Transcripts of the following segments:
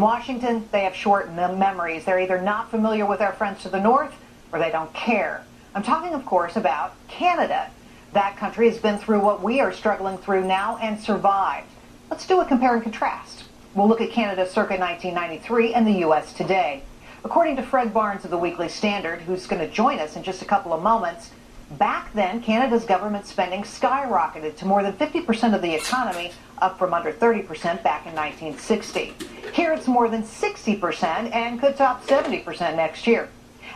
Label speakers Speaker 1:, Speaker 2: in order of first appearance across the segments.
Speaker 1: Washington, they have short memories. They're either not familiar with our friends to the north or they don't care. I'm talking, of course, about Canada. That country has been through what we are struggling through now and survived. Let's do a compare and contrast. We'll look at Canada circa 1993 and the U.S. today. According to Fred Barnes of the Weekly Standard, who's going to join us in just a couple of moments, back then Canada's government spending skyrocketed to more than 50% of the economy, up from under 30% back in 1960. Here it's more than 60% and could top 70% next year.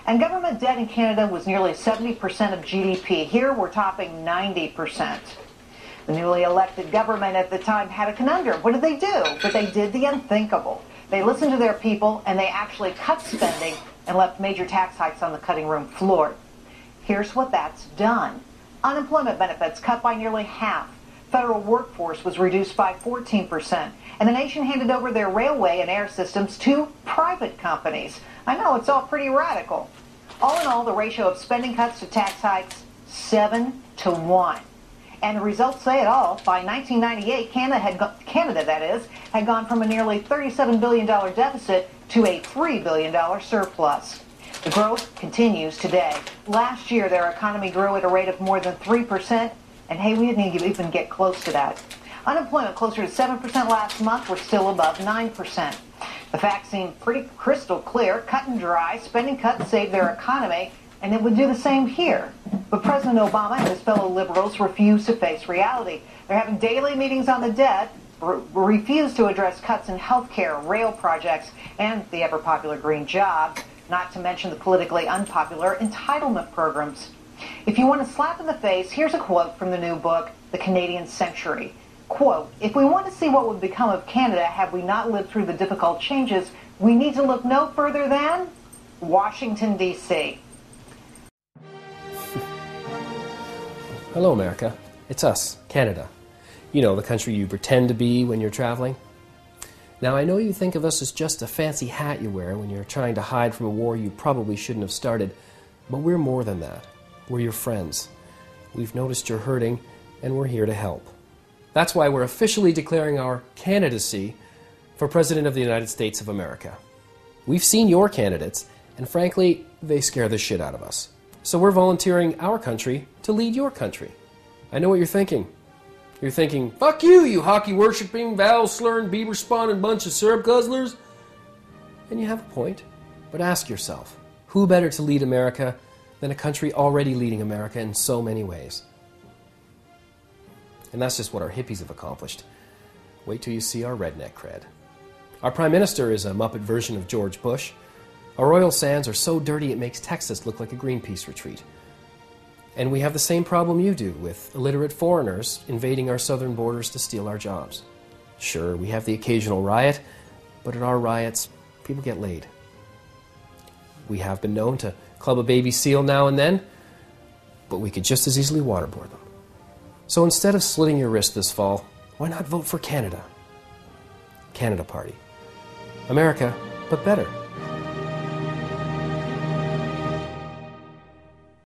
Speaker 1: And government debt in Canada was nearly 70% of GDP. Here we're topping 90%. The newly elected government at the time had a conundrum. What did they do? But they did the unthinkable. They listened to their people and they actually cut spending and left major tax hikes on the cutting room floor. Here's what that's done. Unemployment benefits cut by nearly half. Federal workforce was reduced by 14%. And the nation handed over their railway and air systems to private companies. I know, it's all pretty radical. All in all, the ratio of spending cuts to tax hikes, 7-to-1. And the results say it all. By 1998, Canada had gone from a nearly $37 billion deficit to a $3 billion surplus. The growth continues today. Last year, their economy grew at a rate of more than 3%, and hey, we didn't even get close to that. Unemployment closer to 7% last month. We're still above 9%. The facts seem pretty crystal clear, cut and dry. Spending cuts saved their economy, and it would do the same here. But President Obama and his fellow liberals refuse to face reality. They're having daily meetings on the debt, refuse to address cuts in health care, rail projects, and the ever-popular green jobs, not to mention the politically unpopular entitlement programs. If you want a slap in the face, here's a quote from the new book, The Canadian Century. Quote, "If we want to see what would become of Canada had we not lived through the difficult changes, we need to look no further than Washington, D.C."
Speaker 2: Hello, America. It's us, Canada. You know, the country you pretend to be when you're traveling. Now, I know you think of us as just a fancy hat you wear when you're trying to hide from a war you probably shouldn't have started, but we're more than that. We're your friends. We've noticed you're hurting, and we're here to help. That's why we're officially declaring our candidacy for President of the United States of America. We've seen your candidates, and frankly, they scare the shit out of us. So we're volunteering our country to lead your country. I know what you're thinking. You're thinking, fuck you, you hockey-worshipping, vowel-slurring, Bieber-spawning bunch of syrup guzzlers. And you have a point. But ask yourself, who better to lead America than a country already leading America in so many ways? And that's just what our hippies have accomplished. Wait till you see our redneck cred. Our Prime Minister is a Muppet version of George Bush. Our oil sands are so dirty it makes Texas look like a Greenpeace retreat. And we have the same problem you do with illiterate foreigners invading our southern borders to steal our jobs. Sure, we have the occasional riot, but at our riots, people get laid. We have been known to club a baby seal now and then, but we could just as easily waterboard them. So instead of slitting your wrist this fall, why not vote for Canada? Canada Party. America, but better.